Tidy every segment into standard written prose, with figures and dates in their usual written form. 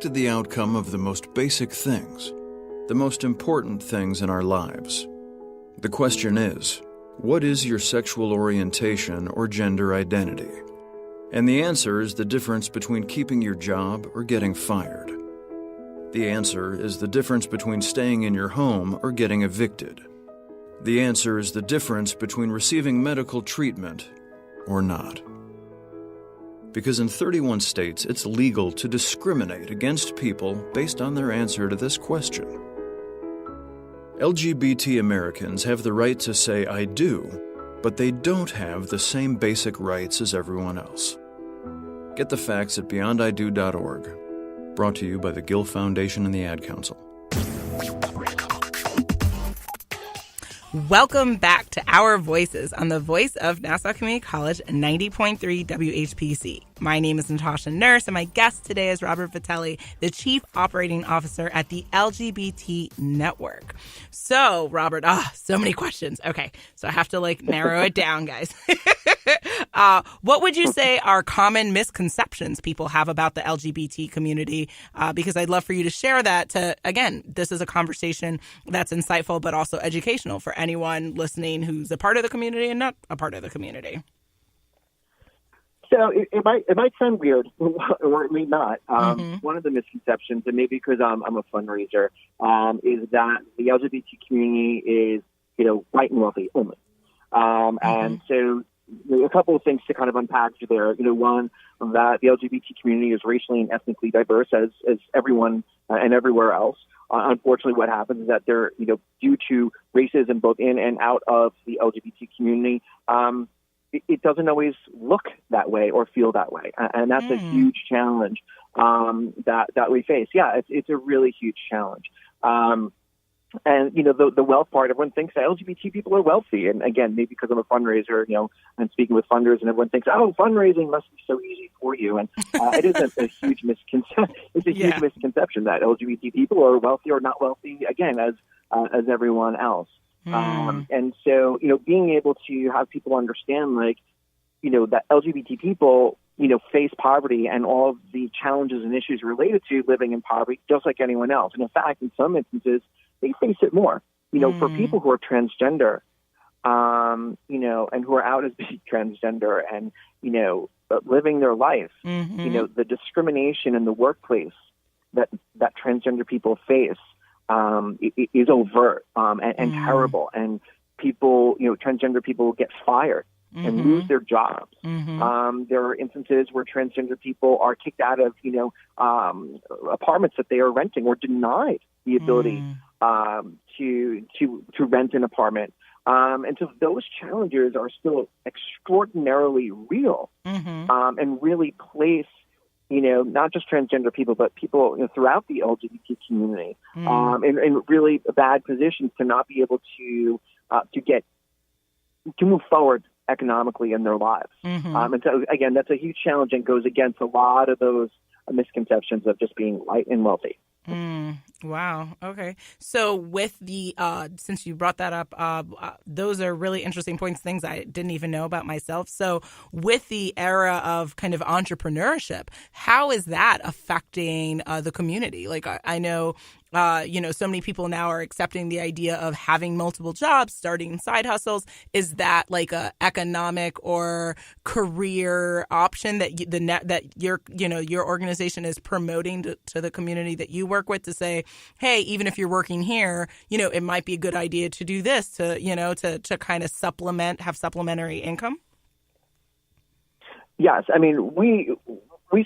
affected the outcome of the most basic things, the most important things in our lives. The question is, what is your sexual orientation or gender identity? And the answer is the difference between keeping your job or getting fired. The answer is the difference between staying in your home or getting evicted. The answer is the difference between receiving medical treatment or not. Because in 31 states, it's legal to discriminate against people based on their answer to this question. LGBT Americans have the right to say I do, but they don't have the same basic rights as everyone else. Get the facts at beyondido.org. Brought to you by the Gill Foundation and the Ad Council. Welcome back to Our Voices on the voice of Nassau Community College 90.3 WHPC. My name is Natasha Nurse, and my guest today is Robert Vitelli, the Chief Operating Officer at the LGBT Network. So, Robert, so many questions. Okay, so I have to narrow it down, guys. What would you say are common misconceptions people have about the LGBT community? Because I'd love for you to share that again, this is a conversation that's insightful but also educational for anyone listening who's a part of the community and not a part of the community. So it might sound weird, or it may not. One of the misconceptions, and maybe because I'm a fundraiser, is that the LGBT community is, white and wealthy only. And so a couple of things to kind of unpack there. One, that the LGBT community is racially and ethnically diverse as everyone and everywhere else. Unfortunately, what happens is that they're, due to racism both in and out of the LGBT community, it doesn't always look that way or feel that way. And that's a huge challenge that we face. Yeah, it's a really huge challenge. And, the wealth part, everyone thinks that LGBT people are wealthy. And again, maybe because I'm a fundraiser, I'm speaking with funders and everyone thinks, fundraising must be so easy for you. And it is a huge misconception. It's a huge misconception that LGBT people are wealthy or not wealthy, again, as everyone else. And so, being able to have people understand, that LGBT people, face poverty and all of the challenges and issues related to living in poverty, just like anyone else. And in fact, in some instances, they face it more. For people who are transgender, and who are out as being transgender and, living their life, the discrimination in the workplace that transgender people face is overt and terrible. And people, transgender people get fired and lose their jobs. There are instances where transgender people are kicked out of, apartments that they are renting or denied the ability to rent an apartment. And so those challenges are still extraordinarily real and really place, not just transgender people, but people throughout the LGBT community in really bad positions to not be able to move forward economically in their lives. And so, again, that's a huge challenge and goes against a lot of those misconceptions of just being white and wealthy. Wow. Okay. So with the, since you brought that up, those are really interesting points, things I didn't even know about myself. So with the era of kind of entrepreneurship, how is that affecting the community? I know, so many people now are accepting the idea of having multiple jobs, starting side hustles. Is that a economic or career option that your organization is promoting to the community that you work with, to say, hey, even if you're working here, it might be a good idea to do this to kind of have supplementary income? Yes. I mean, we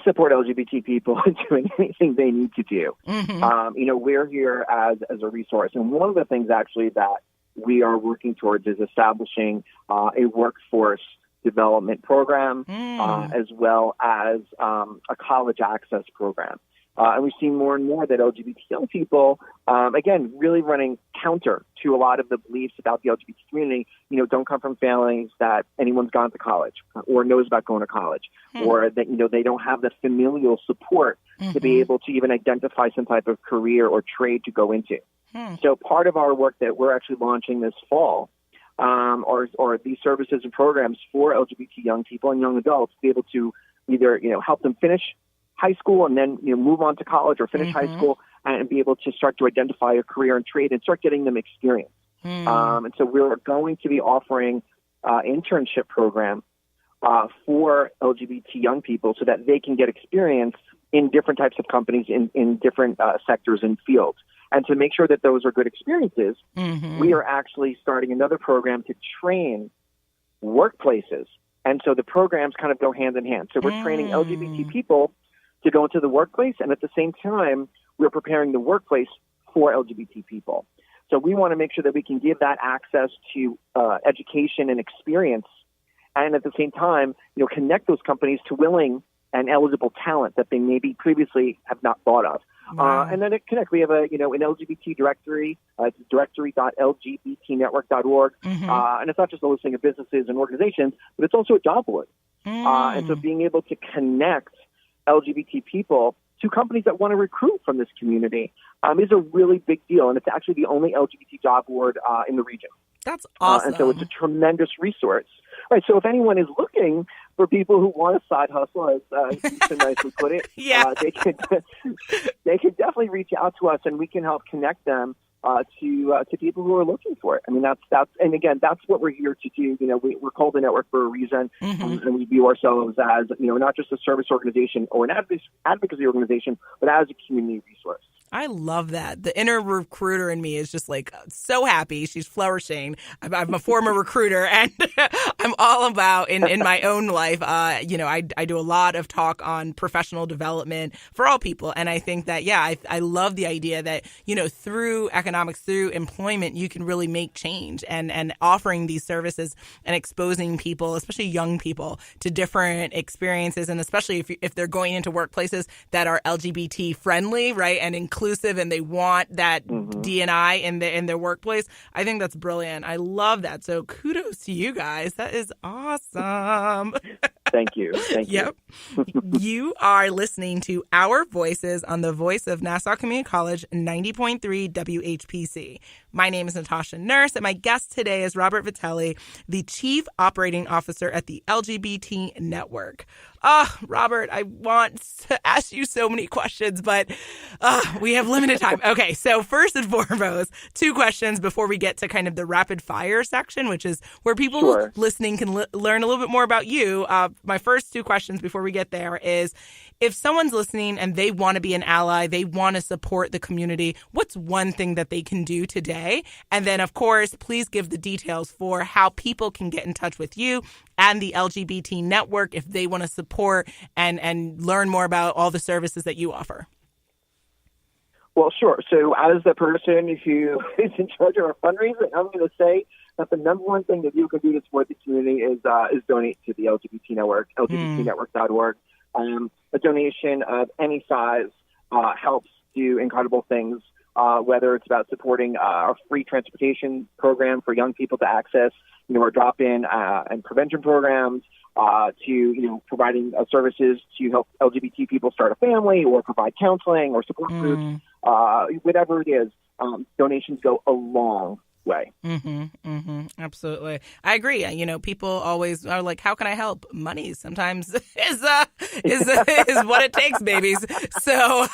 support LGBT people doing anything they need to do. We're here as a resource. And one of the things actually that we are working towards is establishing a workforce development program as well as a college access program. And we've seen more and more that LGBT young people, again, really running counter to a lot of the beliefs about the LGBT community, don't come from families that anyone's gone to college or knows about going to college, or that, they don't have the familial support to be able to even identify some type of career or trade to go into. So part of our work that we're actually launching this fall or these services and programs for LGBT young people and young adults to be able to either, help them finish high school and then move on to college or finish high school and be able to start to identify a career and trade and start getting them experience. And so we're going to be offering internship program for LGBT young people so that they can get experience in different types of companies in different sectors and fields. And to make sure that those are good experiences, we are actually starting another program to train workplaces. And so the programs kind of go hand in hand. So we're training LGBT people to go into the workplace, and at the same time, we're preparing the workplace for LGBT people. So we want to make sure that we can give that access to education and experience, and at the same time, connect those companies to willing and eligible talent that they maybe previously have not thought of. Wow. And then it connect. We have an LGBT directory. It's directory.lgbtnetwork.org. And it's not just a listing of businesses and organizations, but it's also a job board. And so being able to connect LGBT people to companies that want to recruit from this community is a really big deal. And it's actually the only LGBT job board in the region. That's awesome. And so it's a tremendous resource. Right. So if anyone is looking for people who want a side hustle, as Lisa nicely put it, they can definitely reach out to us, and we can help connect them to people who are looking for it. I mean, that's and again, that's what we're here to do. We're called a network for a reason, and we view ourselves as not just a service organization or an advocacy organization, but as a community resource. I love that. The inner recruiter in me is just so happy. She's flourishing. I'm a former recruiter, and I'm all about in my own life. I do a lot of talk on professional development for all people. And I think that, I love the idea that, through economics, through employment, you can really make change and offering these services and exposing people, especially young people, to different experiences. And especially if they're going into workplaces that are LGBT friendly, right, and inclusive, and they want that D&I in their workplace. I think that's brilliant. I love that. So kudos to you guys. That is awesome. Thank you. Thank you. You are listening to Our Voices on the Voice of Nassau Community College 90.3 WHPC. My name is Natasha Nurse, and my guest today is Robert Vitelli, the Chief Operating Officer at the LGBT Network. Robert, I want to ask you so many questions, but we have limited time. Okay, so first and foremost, 2 questions before we get to kind of the rapid fire section, which is where people listening can learn a little bit more about you. My first 2 questions before we get there is, if someone's listening and they want to be an ally, they want to support the community, what's one thing that they can do today? And then, of course, please give the details for how people can get in touch with you and the LGBT Network if they want to support and learn more about all the services that you offer. Well, sure. So as the person who is in charge of our fundraising, I'm going to say that the number one thing that you can do to support the community is donate to the LGBT Network, lgbtnetwork.org. A donation of any size helps do incredible things, whether it's about supporting our free transportation program for young people to access, our drop-in and prevention programs, to, providing services to help LGBT people start a family or provide counseling or support groups, whatever it is, donations go a long way. Absolutely. I agree. People always are like, how can I help? Money sometimes is what it takes, babies. So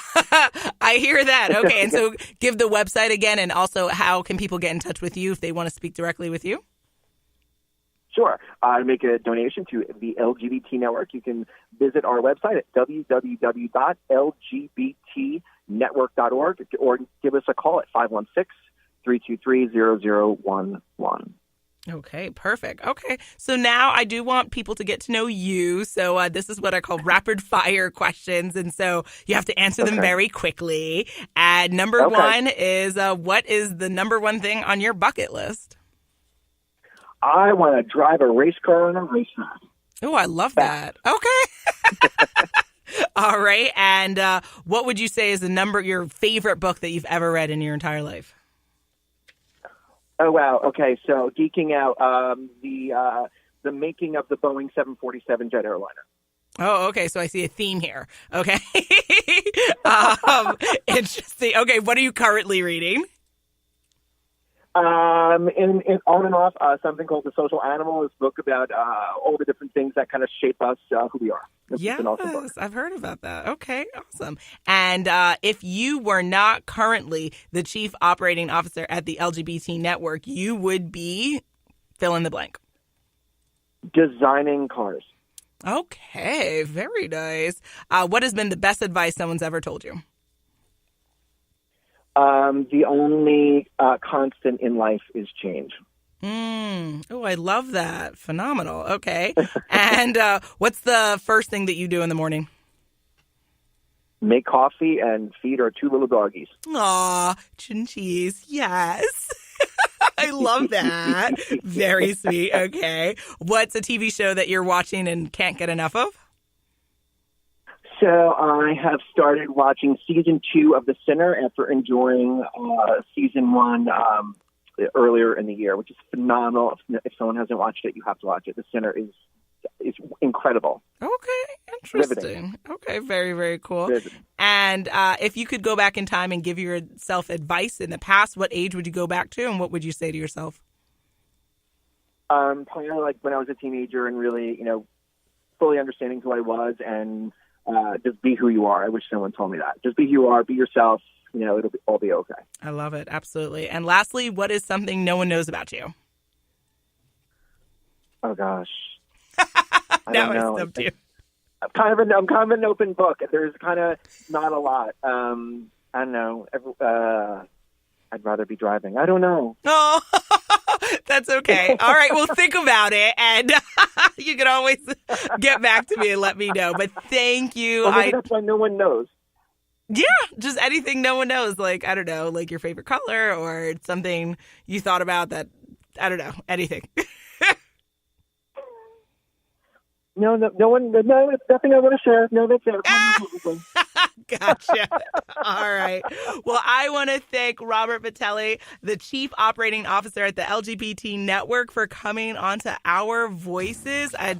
I hear that. Okay. And so give the website again, and also how can people get in touch with you if they want to speak directly with you? Sure. To make a donation to the LGBT Network, you can visit our website at www.lgbtnetwork.org or give us a call at 516-323-0011. Okay, perfect. Okay, so now I do want people to get to know you. So this is what I call rapid fire questions. And so you have to answer them very quickly. And number one is, what is the number one thing on your bucket list? I want to drive a race car on a racetrack. Oh, I love that. Okay. All right. And what would you say is your favorite book that you've ever read in your entire life? Oh, wow. Okay. So geeking out, the making of the Boeing 747 jet airliner. Oh, okay. So I see a theme here. Okay. Interesting. Okay. What are you currently reading? And on and off, something called The Social Animal, this book about all the different things that kind of shape us, who we are. Yes, I've heard about that. Okay, awesome. And if you were not currently the chief operating officer at the LGBT Network, you would be fill in the blank. Designing cars. Okay, very nice. What has been the best advice someone's ever told you? The only constant in life is change. Oh, I love that. Phenomenal. Okay. And what's the first thing that you do in the morning? Make coffee and feed our 2 little doggies. Aw, chinchies. Yes. I love that. Very sweet. Okay. What's a TV show that you're watching and can't get enough of? So I have started watching season 2 of The Sinner after enjoying season 1 earlier in the year, which is phenomenal. If someone hasn't watched it, you have to watch it. The Sinner is incredible. Okay, interesting. Riveting. Okay, very, very cool. Riveting. And if you could go back in time and give yourself advice in the past, what age would you go back to, and what would you say to yourself? Probably like when I was a teenager and really, fully understanding who I was and just be who you are. I wish someone told me that. Just be who you are, be yourself. It'll all be okay. I love it. Absolutely. And lastly, what is something no one knows about you? Oh, gosh. Now I stumped you. I'm kind of an open book. There's kind of not a lot. I don't know. I'd rather be driving. I don't know. Oh, that's okay. All right. Well, think about it. And you can always get back to me and let me know. But thank you. Well, maybe that's why no one knows. Yeah, just anything no one knows. Like, I don't know, like your favorite color or something you thought about that, I don't know, anything. No, it's nothing I want to share. No, that's it. Gotcha. All right. Well, I want to thank Robert Vitelli, the Chief Operating Officer at the LGBT Network, for coming on to Our Voices. I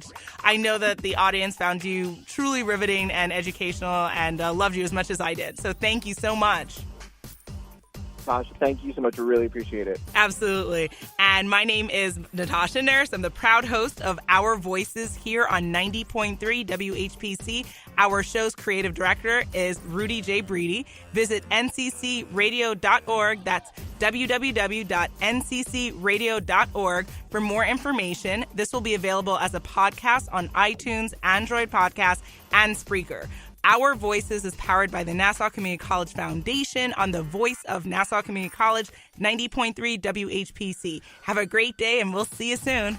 know that the audience found you truly riveting and educational and loved you as much as I did. So thank you so much. Natasha, thank you so much. I really appreciate it. Absolutely. And my name is Natasha Nurse. I'm the proud host of Our Voices here on 90.3 WHPC. Our show's creative director is Rudy J. Breedy. Visit nccradio.org. That's www.nccradio.org for more information. This will be available as a podcast on iTunes, Android Podcast, and Spreaker. Our Voices is powered by the Nassau Community College Foundation on the voice of Nassau Community College, 90.3 WHPC. Have a great day, and we'll see you soon.